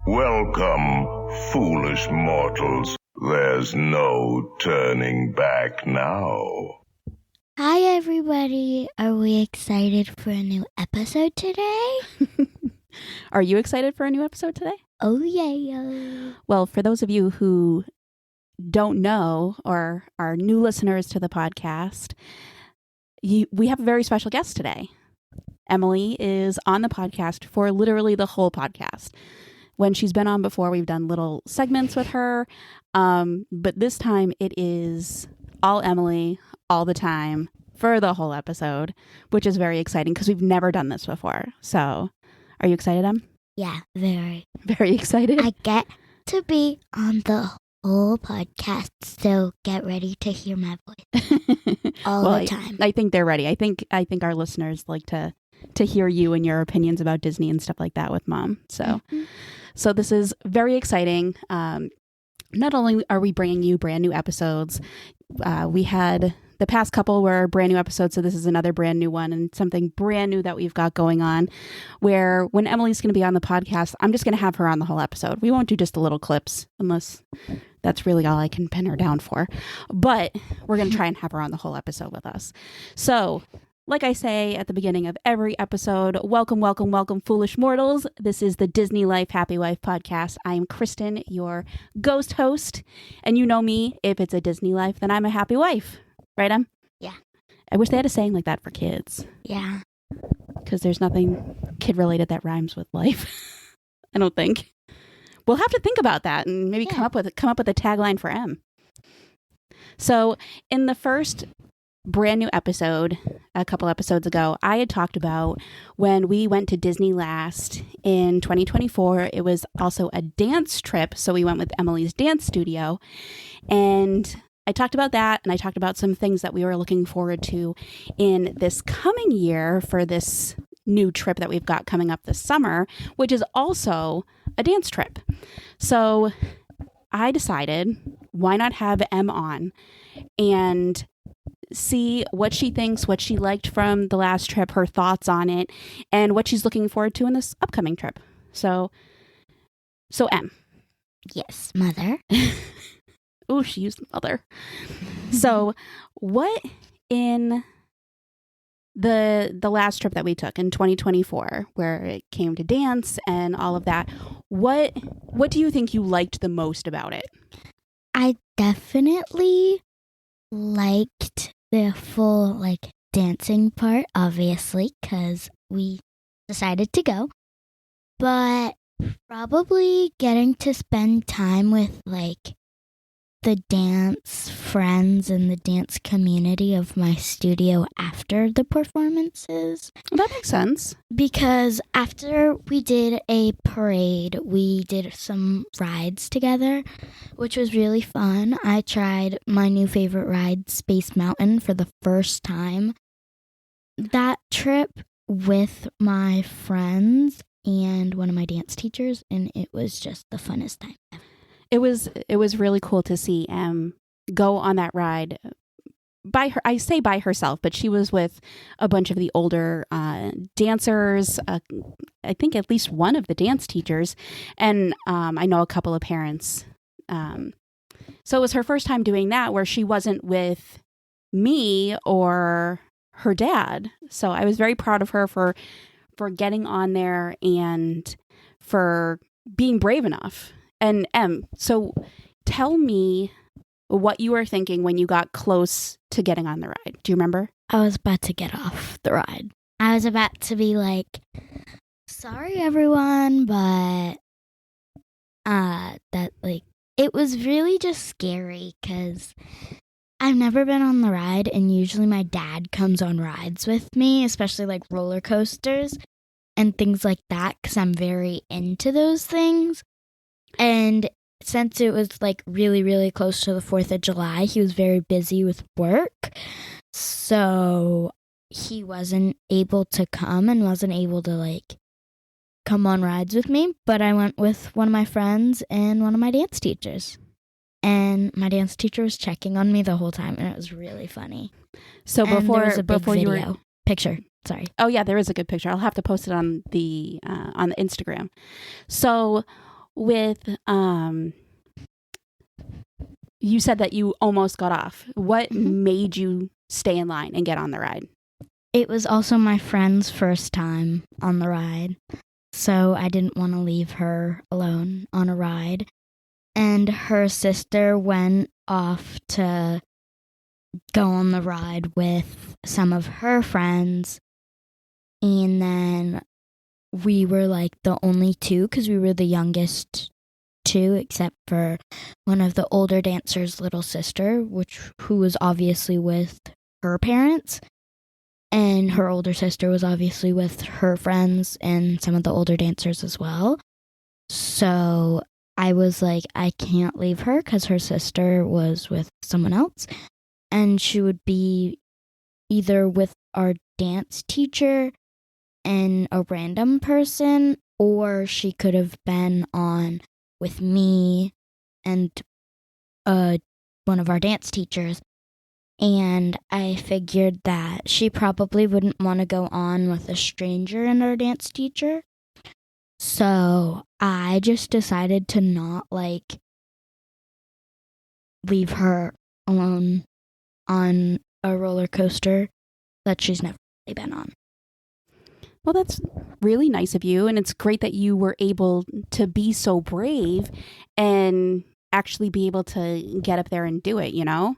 Welcome, foolish mortals. There's no turning back now. Hi, everybody. Are we excited for a new episode today? Are you excited for a new episode today? Oh, yeah. Well, for those of you who don't know or are new listeners to the podcast, we have a very special guest today. Emily is on the podcast for literally the whole podcast. When she's been on before, we've done little segments with her, but this time it is all Emily, all the time, for the whole episode, which is very exciting because we've never done this before. So, are you excited, Em? Yeah, very. Very excited? I get to be on the whole podcast, so get ready to hear my voice all the time. I think they're ready. I think our listeners like to hear you and your opinions about Disney and stuff like that with Mom. So, So this is very exciting. Not only are we bringing you brand new episodes, we had the past couple were brand new episodes, so this is another brand new one and something brand new that we've got going on, where when Emily's going to be on the podcast, I'm just going to have her on the whole episode. We won't do just the little clips unless that's really all I can pin her down for. But we're going to try and have her on the whole episode with us. So, like I say at the beginning of every episode, welcome, welcome, welcome, foolish mortals. This is the Disney Life Happy Wife podcast. I am Kristen, your ghost host. And you know me, if it's a Disney life, then I'm a happy wife. Right, Em? Yeah. I wish they had a saying like that for kids. Yeah. Because there's nothing kid-related that rhymes with life. I don't think. We'll have to think about that and maybe come up with a tagline for Em. So, in the first brand new episode, a couple episodes ago, I had talked about when we went to Disney last in 2024. It was also a dance trip, so we went with Emily's dance studio, and I talked about that, and I talked about some things that we were looking forward to in this coming year for this new trip that we've got coming up this summer, which is also a dance trip. So I decided, why not have Em on and see what she thinks, what she liked from the last trip, her thoughts on it, and what she's looking forward to in this upcoming trip. So Em. Yes, Mother. Oh, she used mother. So what in the last trip that we took in 2024, where it came to dance and all of that, what do you think you liked the most about it? I definitely liked the full dancing part, obviously, because we decided to go. But probably getting to spend time with the dance friends and the dance community of my studio after the performances. That makes sense. Because after we did a parade, we did some rides together, which was really fun. I tried my new favorite ride, Space Mountain, for the first time that trip with my friends and one of my dance teachers, and it was just the funnest time ever. It was really cool to see go on that ride by her. I say by herself, but she was with a bunch of the older dancers. I think at least one of the dance teachers, and I know a couple of parents. So it was her first time doing that, where she wasn't with me or her dad. So I was very proud of her for getting on there and for being brave enough. And Em, so tell me what you were thinking when you got close to getting on the ride. Do you remember? I was about to get off the ride. I was about to be like, sorry everyone, but it was really just scary because I've never been on the ride, and usually my dad comes on rides with me, especially roller coasters and things like that, because I'm very into those things. And since it was really, really close to the 4th of July, he was very busy with work. So he wasn't able to come and wasn't able to come on rides with me. But I went with one of my friends and one of my dance teachers. And my dance teacher was checking on me the whole time, and it was really funny. So before you were picture. Sorry. Oh yeah, there is a good picture. I'll have to post it on the Instagram. So with you said that you almost got off. What made you stay in line and get on the ride? It was also my friend's first time on the ride, so I didn't want to leave her alone on a ride. And her sister went off to go on the ride with some of her friends, and then we were like the only two because we were the youngest two, except for one of the older dancers' little sister, who was obviously with her parents, and her older sister was obviously with her friends and some of the older dancers as well. So I was like, I can't leave her because her sister was with someone else, and she would be either with our dance teacher and a random person, or she could have been on with me and one of our dance teachers. And I figured that she probably wouldn't want to go on with a stranger and our dance teacher. So I just decided to not leave her alone on a roller coaster that she's never really been on. Well, that's really nice of you, and it's great that you were able to be so brave and actually be able to get up there and do it, you know?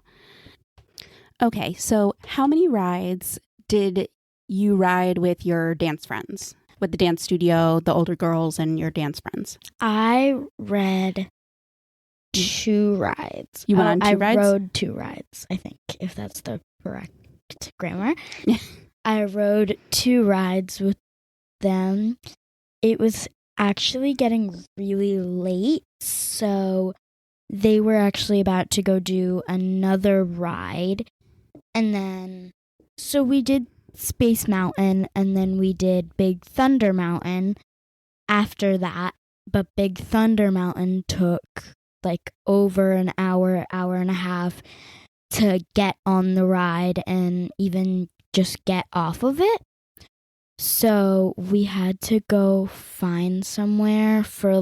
Okay, so how many rides did you ride with your dance friends? With the dance studio, the older girls, and your dance friends? I read 2 rides. You went on 2 rides? I rode 2 rides, I think, if that's the correct grammar. I rode 2 rides with them. It was actually getting really late, so they were actually about to go do another ride. And then, so we did Space Mountain, and then we did Big Thunder Mountain after that. But Big Thunder Mountain took over an hour and a half to get on the ride and even just get off of it. So we had to go find somewhere for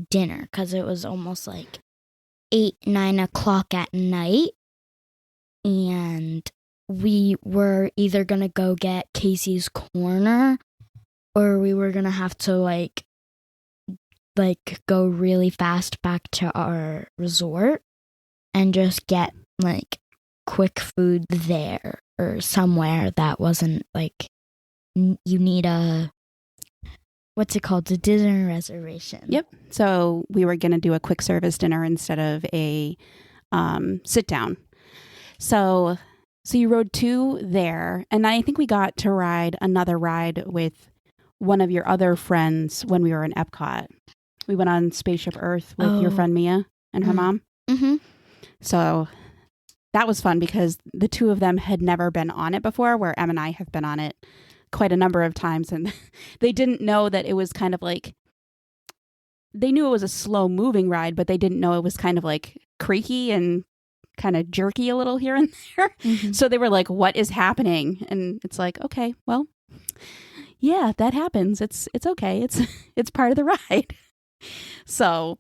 dinner because it was almost 8-9 o'clock at night. And we were either going to go get Casey's Corner, or we were going to have to go really fast back to our resort and just get quick food there or somewhere that wasn't you need a, what's it called, a dinner reservation. Yep. So we were going to do a quick service dinner instead of a sit down. So you rode 2 there, and I think we got to ride another ride with one of your other friends when we were in Epcot. We went on Spaceship Earth with your friend Mia and her mom. Mm-hmm. So that was fun because the 2 of them had never been on it before, where Em and I have been on it quite a number of times, and they didn't know that it was kind of they knew it was a slow moving ride, but they didn't know it was kind of creaky and kind of jerky a little here and there. Mm-hmm. So they were like, what is happening? And it's okay, well, yeah, that happens. It's okay. It's part of the ride. So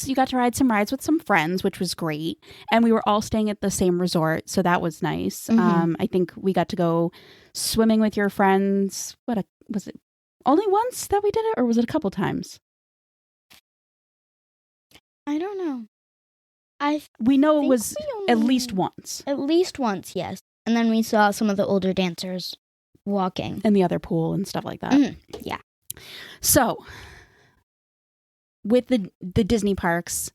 you got to ride some rides with some friends, which was great. And we were all staying at the same resort, so that was nice. Mm-hmm. I think we got to go swimming with your friends. Was it only once that we did it, or was it a couple times? I don't know. We know it was at least once. At least once, yes. And then we saw some of the older dancers walking. In the other pool and stuff like that. Yeah. So, with the Disney parks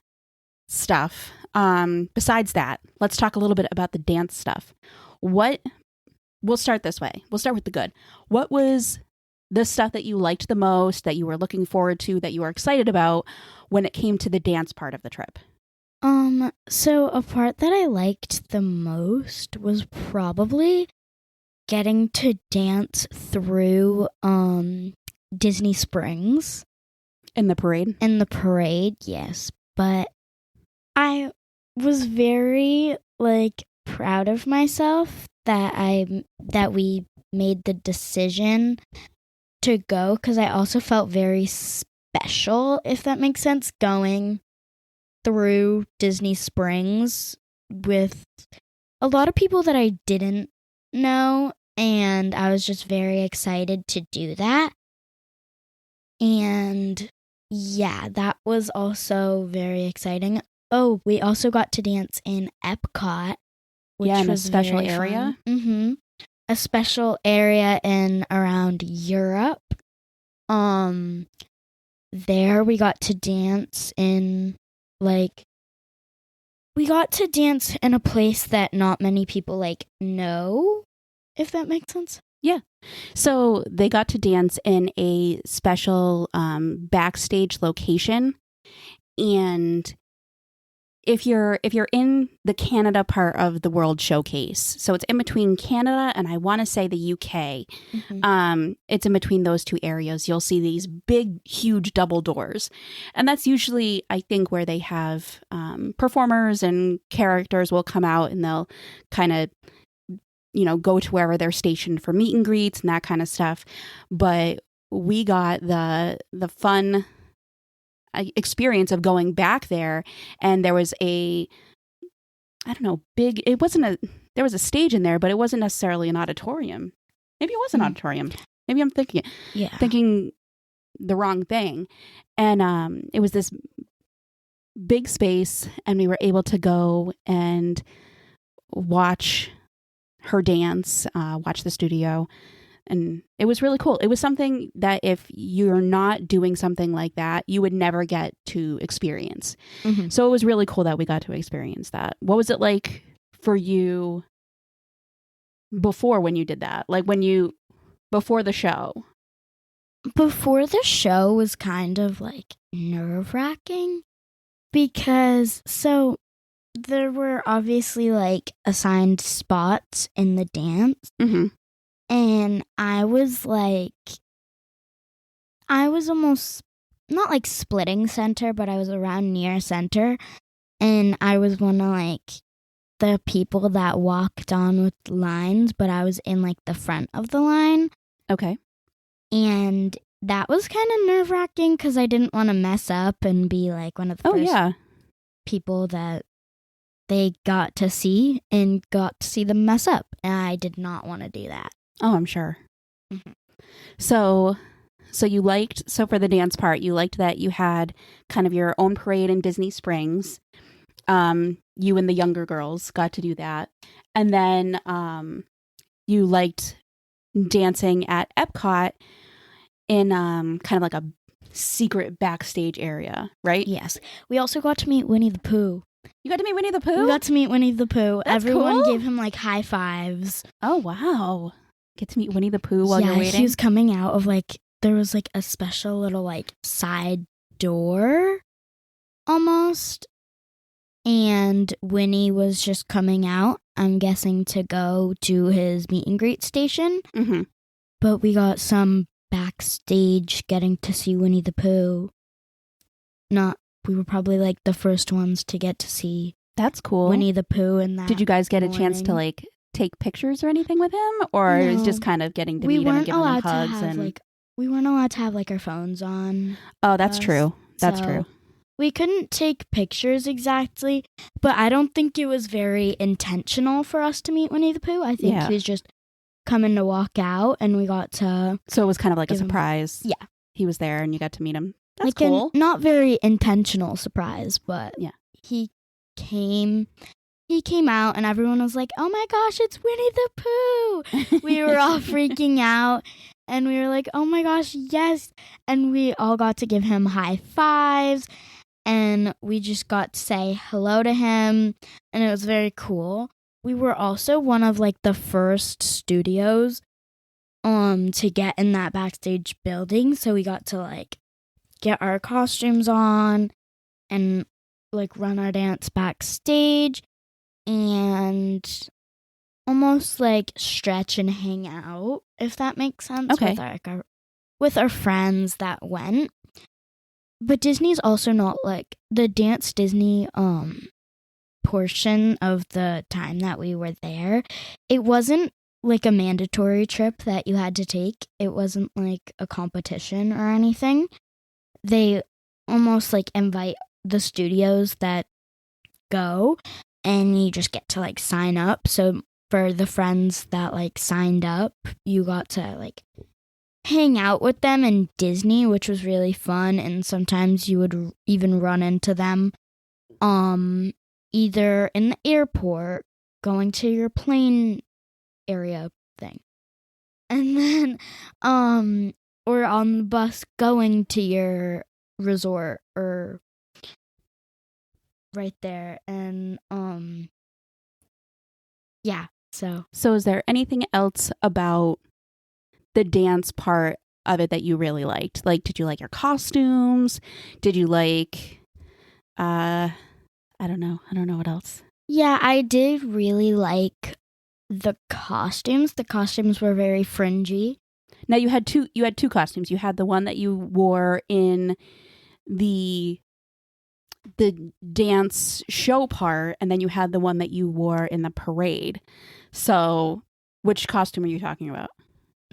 stuff, besides that, let's talk a little bit about the dance stuff. We'll start this way. We'll start with the good. What was the stuff that you liked the most, that you were looking forward to, that you were excited about when it came to the dance part of the trip? So a part that I liked the most was probably getting to dance through, Disney Springs. In the parade? In the parade, yes. But I was very, proud of myself that we made the decision to go, because I also felt very special, if that makes sense, going through Disney Springs with a lot of people that I didn't know, and I was just very excited to do that. And yeah, that was also very exciting. Oh, we also got to dance in Epcot, which in was a special very area. Mm-hmm. A special area in around Europe. There we got to dance in we got to dance in a place that not many people know, if that makes sense. Yeah. So they got to dance in a special backstage location. And if you're in the Canada part of the World Showcase, so it's in between Canada and I want to say the UK, it's in between those two areas. You'll see these big, huge double doors. And that's usually, I think, where they have performers and characters will come out and they'll kind of, go to wherever they're stationed for meet and greets and that kind of stuff. But we got the fun experience of going back there, and there was there was a stage in there, but it wasn't necessarily an auditorium. Maybe it was an auditorium. Maybe I'm thinking the wrong thing. And it was this big space, and we were able to go and watch her dance, watch the studio. And it was really cool. It was something that if you're not doing something like that, you would never get to experience. Mm-hmm. So it was really cool that we got to experience that. What was it like for you before when you did that? Before the show? Before the show was kind of nerve-wracking because there were obviously assigned spots in the dance. Mm-hmm. And I was almost not splitting center, but I was around near center. And I was one of the people that walked on with lines, but I was in the front of the line. Okay. And that was kind of nerve wracking because I didn't want to mess up and be one of the first people that they got to see them mess up. And I did not want to do that. Oh, I'm sure. Mm-hmm. So for the dance part, you liked that you had kind of your own parade in Disney Springs. You and the younger girls got to do that. And then you liked dancing at Epcot in kind of a secret backstage area, right? Yes. We also got to meet Winnie the Pooh. You got to meet Winnie the Pooh? We got to meet Winnie the Pooh. That's Everyone cool. gave him high fives. Oh, wow. Get to meet Winnie the Pooh while you're waiting? He was coming out of there was a special little side door almost. And Winnie was just coming out, I'm guessing, to go to his meet and greet station. Mm-hmm. But we got some backstage getting to see Winnie the Pooh. We were probably the first ones to get to see. That's cool. Winnie the Pooh and that. Did you guys get a chance to take pictures or anything with him, or no. It was just kind of getting to meet him and giving him hugs? We weren't allowed to have our phones on. Oh, that's true. That's true. We couldn't take pictures exactly, but I don't think it was very intentional for us to meet Winnie the Pooh. I think he was just coming to walk out, and we got to. So it was kind of a surprise. Yeah, he was there, and you got to meet him. That's cool. Not very intentional surprise, but he came out, and everyone was like, "Oh my gosh, it's Winnie the Pooh!" We were all freaking out, and we were like, "Oh my gosh, yes!" And we all got to give him high fives. And we just got to say hello to him, and it was very cool. We were also one of the first studios to get in that backstage building, so we got to get our costumes on and run our dance backstage and almost stretch and hang out, if that makes sense. Okay. With our friends that went. But Disney's also not the Dance Disney portion of the time that we were there. It wasn't a mandatory trip that you had to take. It wasn't a competition or anything. they almost like invite the studios that go, and you just get to like sign up. So for the friends that like signed up, you got to like hang out with them in Disney, which was really fun. And sometimes you would even run into them either in the airport going to your plane area thing, and then or on the bus going to your resort or right there. And yeah, so is there anything else about the dance part of it that you really liked? Like, did you like your costumes? Did you like I don't know what else. yeah, I did really like the costumes. The costumes were very fringy. Now you had two costumes. You had the one that you wore in the dance show part, and then you had the one that you wore in the parade. So which costume are you talking about?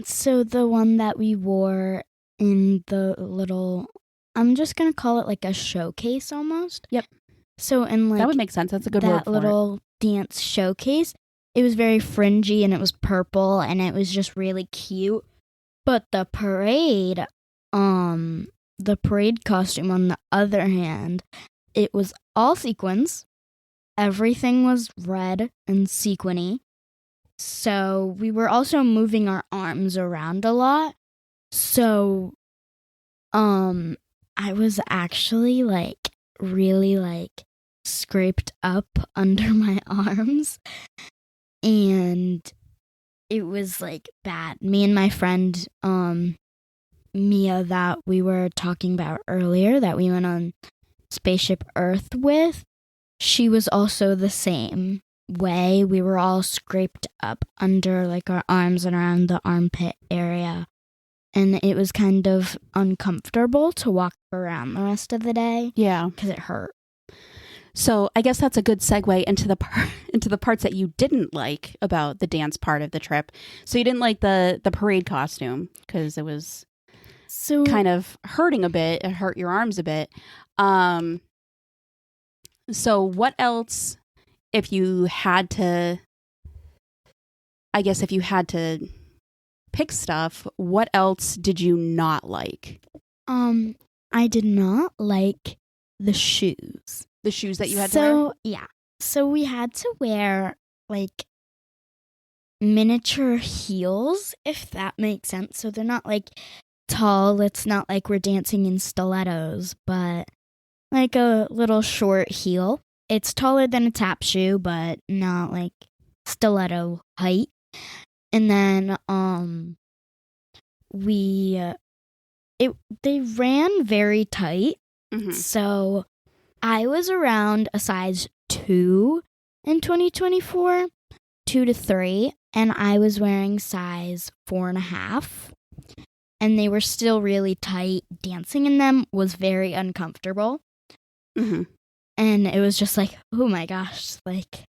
So the one that we wore in the little, I'm just going to call it like a showcase almost. Yep. So in like that would make sense. That's a good word that for little dance showcase, it was very fringy and it was purple and it was just really cute. But the parade costume on the other hand, it was all sequins. Everything was red and sequiny. So we were also moving our arms around a lot. So I was actually like really like scraped up under my arms, and it was like bad. Me and my friend Mia that we were talking about earlier, that we went on Spaceship Earth with, she was also the same way. We were all scraped up under like our arms and around the armpit area, and it was kind of uncomfortable to walk around the rest of the day. Yeah, because it hurt. So I guess that's a good segue into the parts that you didn't like about the dance part of the trip. So you didn't like the parade costume because it was kind of hurting a bit. It hurt your arms a bit. So what else, if you had to pick stuff, what else did you not like? I did not like the shoes. The shoes that you had to wear? Yeah. So we had to wear like miniature heels, if that makes sense. So they're not like tall. It's not like we're dancing in stilettos, but like a little short heel. It's taller than a tap shoe, but not like stiletto height. And then they ran very tight. Mm-hmm. So I was around a size 2 in 2024, 2 to 3, and I was wearing size 4.5. And they were still really tight. Dancing in them was very uncomfortable. Mm-hmm. And it was just like, oh my gosh, like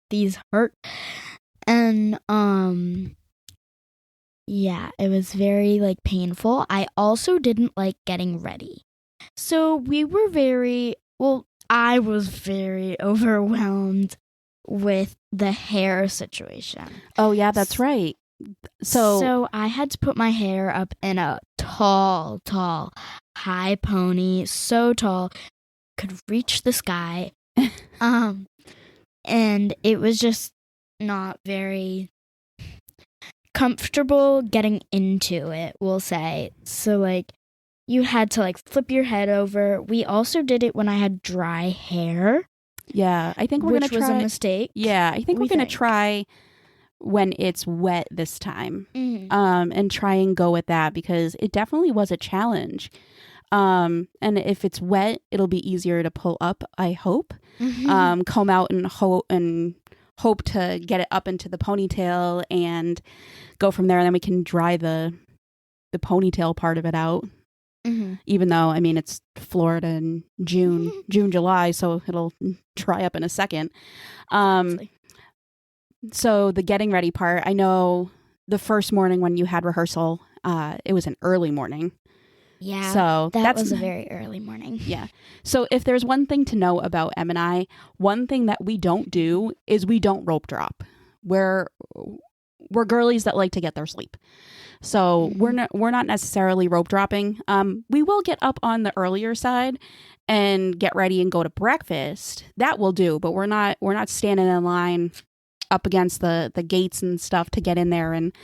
these hurt. And yeah, it was very like painful. I also didn't like getting ready. So I was very overwhelmed with the hair situation. Oh yeah, that's right. So I had to put my hair up in a tall, high pony, so tall, could reach the sky. And it was just not very comfortable getting into it, we'll say. So like you had to like flip your head over. We also did it when I had dry hair. Yeah, I think we're going to try. Which was a mistake. Yeah, I think we're going to try when it's wet this time. Mm-hmm. And try and go with that because it definitely was a challenge. And if it's wet, it'll be easier to pull up, I hope. Mm-hmm. Comb out and hope to get it up into the ponytail and go from there. And then we can dry the ponytail part of it out. Mm-hmm. Even though, I mean, it's Florida in June, July, so it'll dry up in a second. So the getting ready part, I know the first morning when you had rehearsal, it was an early morning. Yeah. So that was a very early morning. Yeah. So if there's one thing to know about Em and I, one thing that we don't do is we don't rope drop. We're girlies that like to get their sleep. So we're not necessarily rope dropping. We will get up on the earlier side and get ready and go to breakfast. That will do, but we're not standing in line up against the gates and stuff to get in there and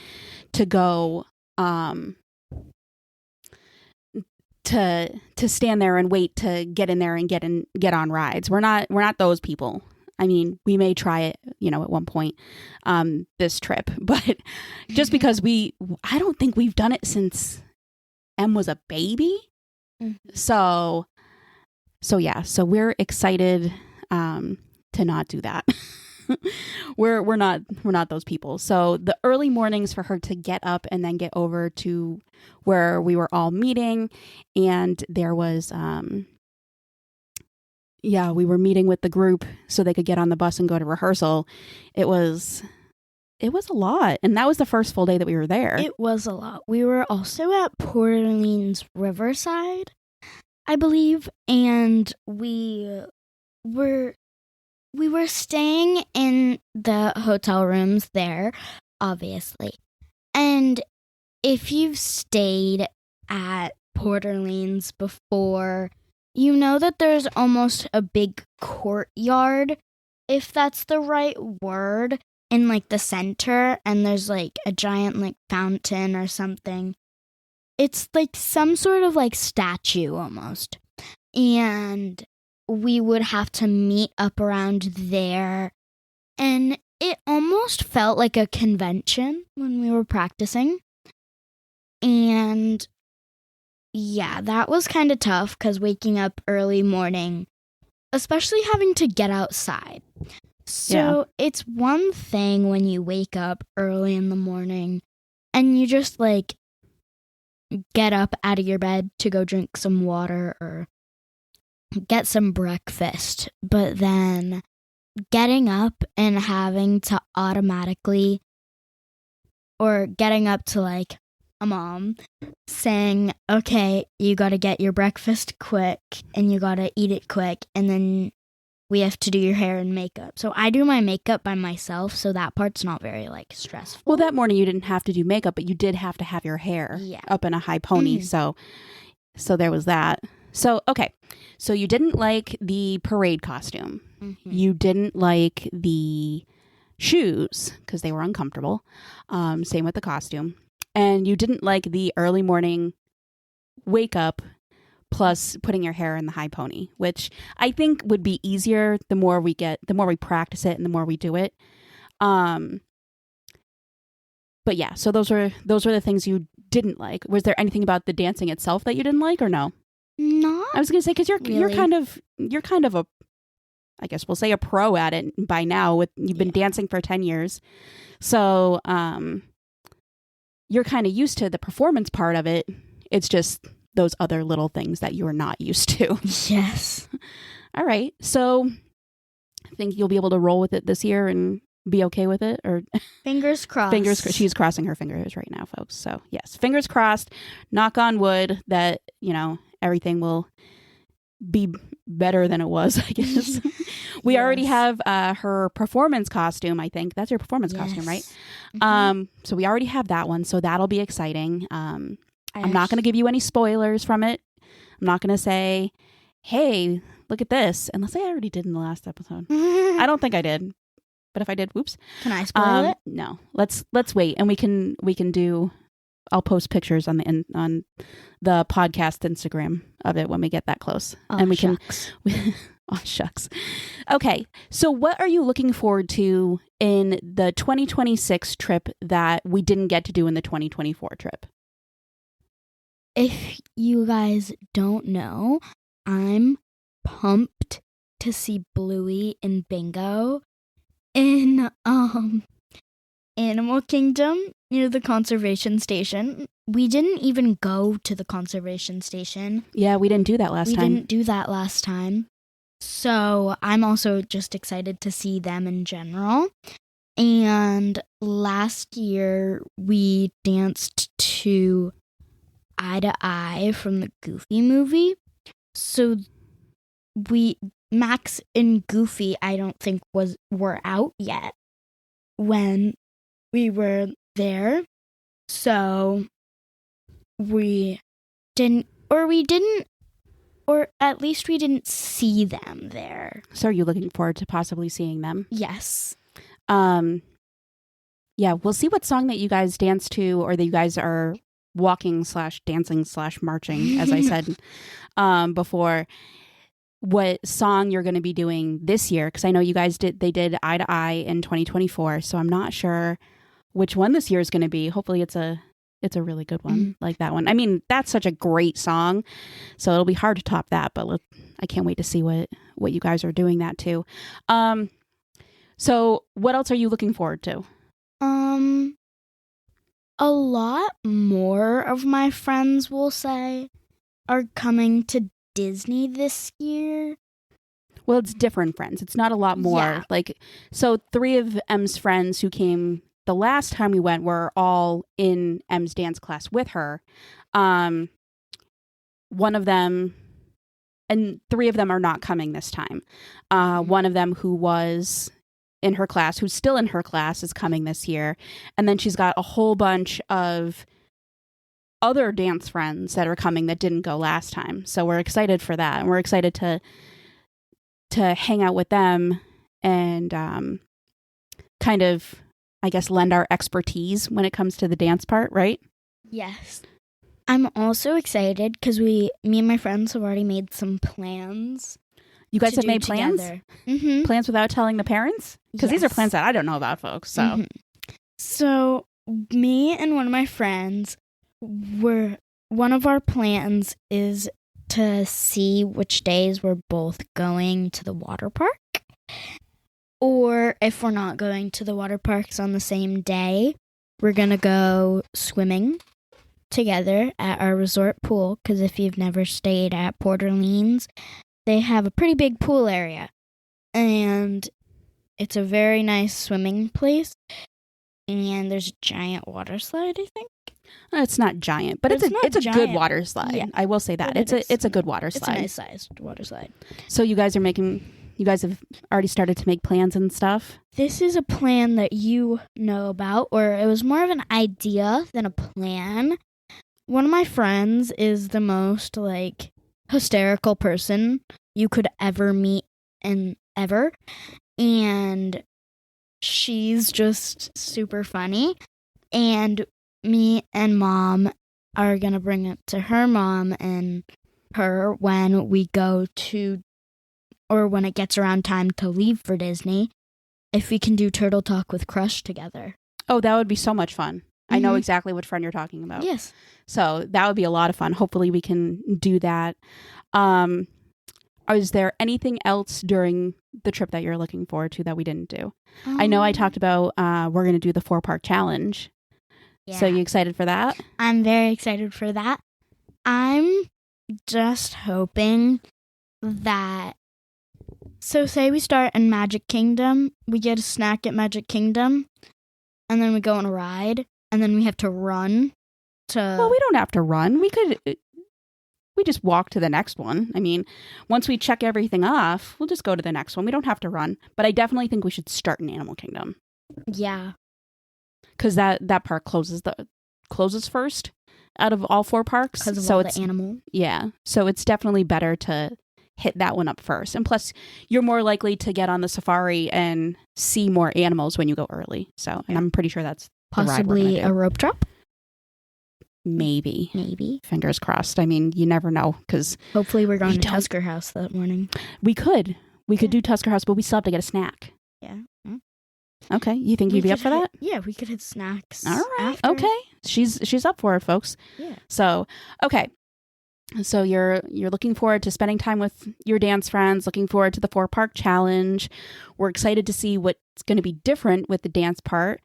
to go to stand there and wait to get in there and get on rides. We're not those people. I mean, we may try it, at one point this trip, but just because I don't think we've done it since Em was a baby. So yeah, so we're excited to not do that. we're not those people. So the early mornings for her to get up and then get over to where we were all meeting, and there was we were meeting with the group so they could get on the bus and go to rehearsal. It was a lot, and that was the first full day that we were there. It was a lot. We were also at Port Orleans Riverside, I believe, and we were staying in the hotel rooms there, obviously. And if you've stayed at Port Orleans before, you know that there's almost a big courtyard, if that's the right word, in like the center, and there's like a giant like fountain or something. It's like some sort of like statue almost. And we would have to meet up around there. And it almost felt like a convention when we were practicing. And yeah, that was kind of tough because waking up early morning, especially having to get outside. So It's one thing when you wake up early in the morning and you just like get up out of your bed to go drink some water or get some breakfast, but then getting up and having to automatically, or getting up to like a mom saying, okay, you gotta get your breakfast quick and you gotta eat it quick, and then we have to do your hair and makeup. So I do my makeup by myself, so that part's not very like stressful. Well, that morning you didn't have to do makeup, but you did have to have your hair up in a high pony. So there was that. So, okay. So you didn't like the parade costume. You didn't like the shoes because they were uncomfortable. Same with the costume. And you didn't like the early morning wake up plus putting your hair in the high pony, which I think would be easier the more we practice it and the more we do it. But yeah, so those were the things you didn't like. Was there anything about the dancing itself that you didn't like, or no? No, I was gonna say, because you're kind of a, I guess we'll say, a pro at it by now. You've been dancing for 10 years, so you're kind of used to the performance part of it. It's just those other little things that you are not used to. Yes. All right, so I think you'll be able to roll with it this year and be okay with it, or fingers crossed. She's crossing her fingers right now, folks. So yes, fingers crossed. Knock on wood that everything will be better than it was, I guess. We already have her performance costume, I think. That's your performance costume, right? So we already have that one, so that'll be exciting. I'm not going to give you any spoilers from it. I'm not going to say, hey, look at this, unless I already did in the last episode. I don't think I did. But if I did, whoops. Can I spoil it? No. Let's wait, and we can do. I'll post pictures on the podcast Instagram of it when we get that close, and we shucks. Oh shucks. Okay, so what are you looking forward to in the 2026 trip that we didn't get to do in the 2024 trip? If you guys don't know, I'm pumped to see Bluey and Bingo in Animal Kingdom near the conservation station. We didn't even go to the conservation station. Yeah, we didn't do that last time. We didn't do that last time. So I'm also just excited to see them in general. And last year we danced to Eye to Eye from the Goofy movie. So Max and Goofy, I don't think were out yet when we were there. So we didn't, or at least we didn't see them there. So are you looking forward to possibly seeing them? Yes. Yeah, we'll see what song that you guys dance to, or that you guys are walking / dancing / marching, as I said before. What song you're going to be doing this year? Because I know you guys they did Eye to Eye in 2024, so I'm not sure which one this year is going to be. Hopefully, it's a really good one, like that one. I mean, that's such a great song, so it'll be hard to top that. But I can't wait to see what you guys are doing that too. So what else are you looking forward to? A lot more of my friends will say are coming to Disney this year. Well, it's different friends. It's not a lot more. Yeah. Like, so 3 of M's friends who came the last time we went were all in M's dance class with her. One of them, and 3 of them are not coming this time. One of them who was in her class, who's still in her class, is coming this year. And then she's got a whole bunch of other dance friends that are coming that didn't go last time. So we're excited for that. And we're excited to hang out with them and kind of, I guess, lend our expertise when it comes to the dance part, right? Yes. I'm also excited because me and my friends have already made some plans. You guys have made plans? Mm-hmm. Plans without telling the parents? Because these are Yes. plans that I don't know about, folks. So, So me and one of my friends one of our plans is to see which days we're both going to the water park. Or if we're not going to the water parks on the same day, we're going to go swimming together at our resort pool. Because if you've never stayed at Port Orleans, they have a pretty big pool area. And it's a very nice swimming place. And there's a giant water slide, I think. it's not giant, but it's a good giant. water slide. Yeah. I will say that. It is. It's a good water slide. It's a nice sized water slide. So you guys have already started to make plans and stuff? This is a plan that you know about, or it was more of an idea than a plan. One of my friends is the most, hysterical person you could ever meet ever. And she's just super funny. And me and Mom are going to bring it to her mom and her when we go to, or when it gets around time to leave for Disney, if we can do Turtle Talk with Crush together. Oh, that would be so much fun. I know exactly what friend you're talking about. Yes. So that would be a lot of fun. Hopefully we can do that. Is there anything else during the trip that you're looking forward to that we didn't do? I know I talked about we're going to do the 4-park challenge. Yeah. So you excited for that? I'm very excited for that. I'm just hoping that... So say we start in Magic Kingdom, we get a snack at Magic Kingdom, and then we go on a ride, and then we have to run to... Well, we don't have to run. We just walk to the next one. I mean, once we check everything off, we'll just go to the next one. We don't have to run. But I definitely think we should start in Animal Kingdom. Yeah. Because that park closes first out of all 4 parks. Because of all the animal. Yeah. So it's definitely better to hit that one up first. And plus, you're more likely to get on the safari and see more animals when you go early. So, and I'm pretty sure that's possibly a rope drop. Maybe. Fingers crossed. I mean, you never know, because hopefully we're going to Tusker House that morning. We could do Tusker House, but we still have to get a snack. Yeah. Okay. You think you'd be up for that? Yeah, we could hit snacks. All right. After. Okay. She's up for it, folks. Yeah. So, okay. So you're looking forward to spending time with your dance friends, looking forward to the 4-park challenge. We're excited to see what's going to be different with the dance part.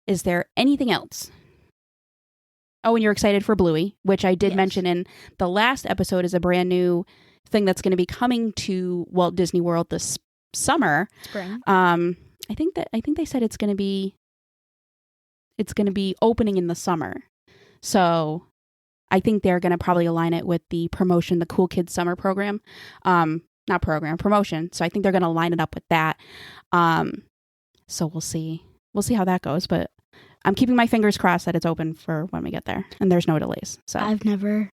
Is there anything else? Oh, and you're excited for Bluey, which I did mention in the last episode is a brand new thing that's going to be coming to Walt Disney World this summer. Spring. I think they said it's going to be opening in the summer. So I think they're going to probably align it with the promotion, the Cool Kids Summer program. Promotion. So I think they're going to line it up with that. So we'll see. We'll see how that goes. But I'm keeping my fingers crossed that it's open for when we get there and there's no delays. So I've never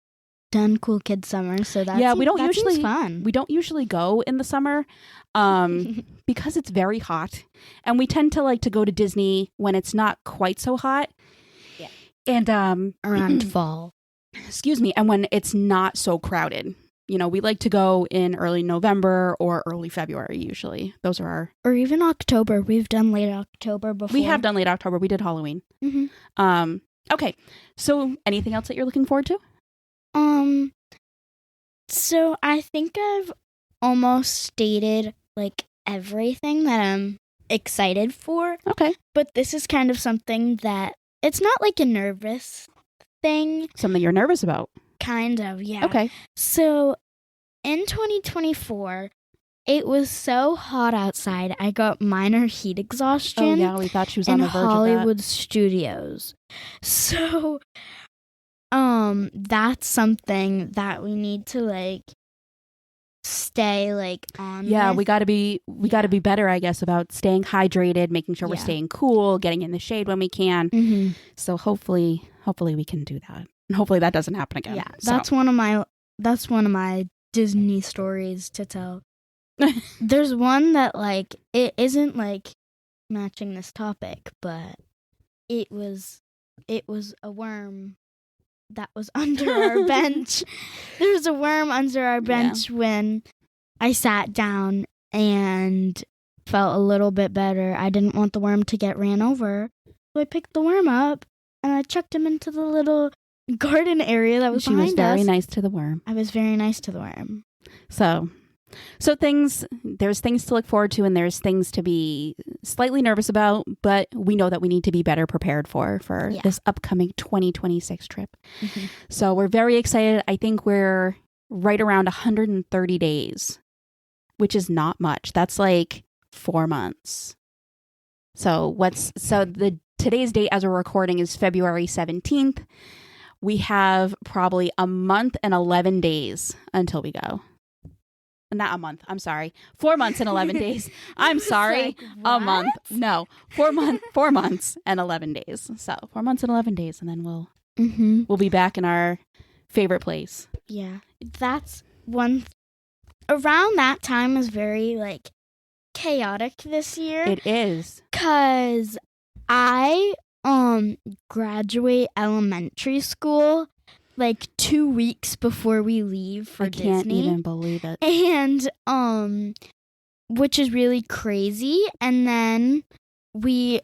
done Cool Kids Summer, so that's seems fun. We don't usually go in the summer because it's very hot, and we tend to like to go to Disney when it's not quite so hot. Yeah. And around fall. Excuse me, and when it's not so crowded. You know, we like to go in early November or early February usually. Those are or even October. We've done late October before. We have done late October. We did Halloween. Mm-hmm. Okay. So anything else that you're looking forward to? So I think I've almost stated like everything that I'm excited for. Okay. But this is kind of something that it's not like a nervous thing. Something you're nervous about. Kind of, yeah. Okay. So in 2024, it was so hot outside, I got minor heat exhaustion. Oh, yeah, we thought she was on the verge Hollywood of that. Studios. So, that's something that we need to like stay like on. Yeah, with. we got to be better, I guess, about staying hydrated, making sure we're staying cool, getting in the shade when we can. Mm-hmm. So hopefully we can do that. And hopefully that doesn't happen again. Yeah, that's one of my Disney stories to tell. There's one that like it isn't like matching this topic, but it was a worm that was under our bench. There was a worm under our bench when I sat down and felt a little bit better. I didn't want the worm to get ran over, so I picked the worm up and I chucked him into the little garden area that was behind us. She was very nice to the worm. I was very nice to the worm. So there's things to look forward to and there's things to be slightly nervous about, but we know that we need to be better prepared for this upcoming 2026 trip. Mm-hmm. So we're very excited. I think we're right around 130 days, which is not much. That's like 4 months. Today's date as we're recording is February 17th. We have probably a month and 11 days until we go. Not a month. I'm sorry. 4 months and 11 days. I'm sorry. Like, a month. No, 4 months and 11 days. So 4 months and 11 days. And then we'll be back in our favorite place. Yeah. That's one. Around that time is very like chaotic this year. It is. 'Cause I graduate elementary school like 2 weeks before we leave for Disney. I can't even believe it. And which is really crazy. And then we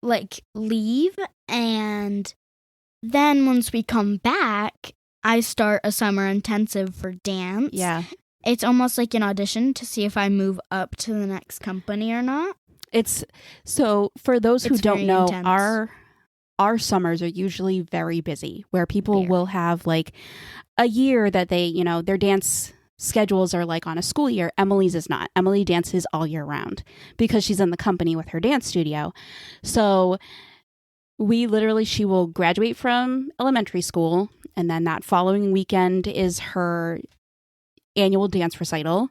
like leave, and then once we come back, I start a summer intensive for dance. Yeah. It's almost like an audition to see if I move up to the next company or not. It's so for those who don't know, intense. our summers are usually very busy, where people will have like a year that they, their dance schedules are like on a school year. Emily's is not. Emily dances all year round because she's in the company with her dance studio. So she will graduate from elementary school, and then that following weekend is her annual dance recital.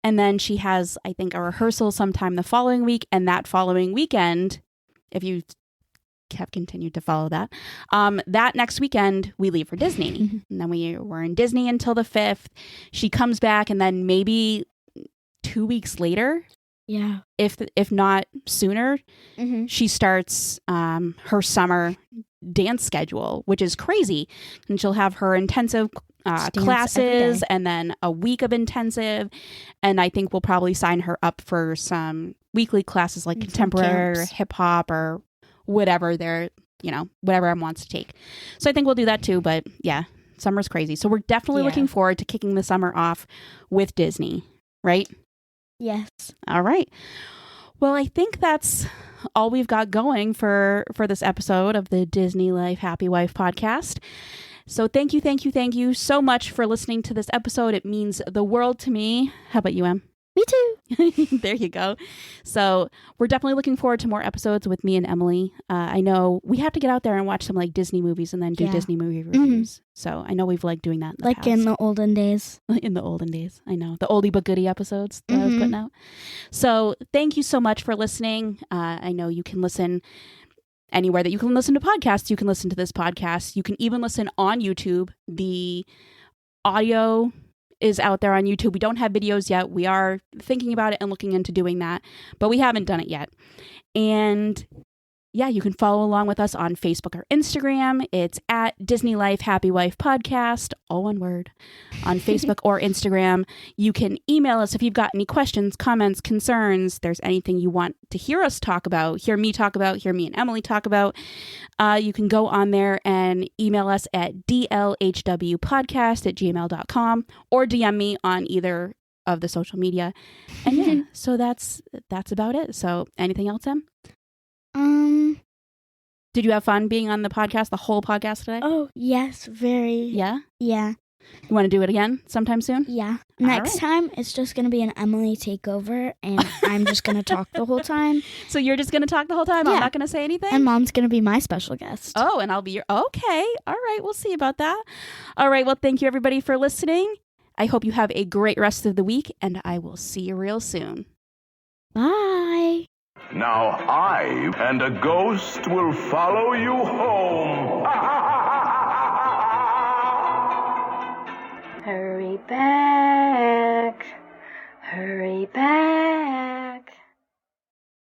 And then she has, I think, a rehearsal sometime the following week. And that following weekend, if you have continued to follow that, that next weekend, we leave for Disney. Mm-hmm. And then we're in Disney until the 5th. She comes back, and then maybe 2 weeks later, if not sooner, she starts her summer dance schedule, which is crazy. And she'll have her intensive classes and then a week of intensive, and I think we'll probably sign her up for some weekly classes like contemporary or hip hop or whatever whatever Em wants to take. So I think we'll do that too. But yeah, summer's crazy, so we're definitely looking forward to kicking the summer off with Disney, right? Yes. All right. Well, I think that's all we've got going for this episode of the Disney Life Happy Wife podcast. So thank you so much for listening to this episode. It means the world to me. How about you, Em? Me too. There you go. So we're definitely looking forward to more episodes with me and Emily. I know we have to get out there and watch some like Disney movies and then do Disney movie reviews. So I know we've liked doing that in the like past. in the olden days. In the olden days, I know. The oldie but goodie episodes that I was putting out. So thank you so much for listening. I know you can listen anywhere that you can listen to podcasts. You can listen to this podcast. You can even listen on YouTube. The audio is out there on YouTube. We don't have videos yet. We are thinking about it and looking into doing that, but we haven't done it yet. And yeah, you can follow along with us on Facebook or Instagram. It's at Disney Life Happy Wife Podcast, all one word, on Facebook or Instagram. You can email us if you've got any questions, comments, concerns. There's anything you want to hear us talk about, hear me and Emily talk about. You can go on there and email us at dlhwpodcast@gmail.com or DM me on either of the social media. And yeah, so that's about it. So anything else, Em? Did you have fun being on the podcast, the whole podcast today? Oh, yes, very. Yeah? Yeah. You want to do it again sometime soon? Yeah. Next time, it's just going to be an Emily takeover, and I'm just going to talk the whole time. So you're just going to talk the whole time? Yeah. I'm not going to say anything? And Mom's going to be my special guest. Oh, and I'll be your... Okay. All right. We'll see about that. All right. Well, thank you, everybody, for listening. I hope you have a great rest of the week, and I will see you real soon. Bye. Now I and a ghost will follow you home. Hurry back.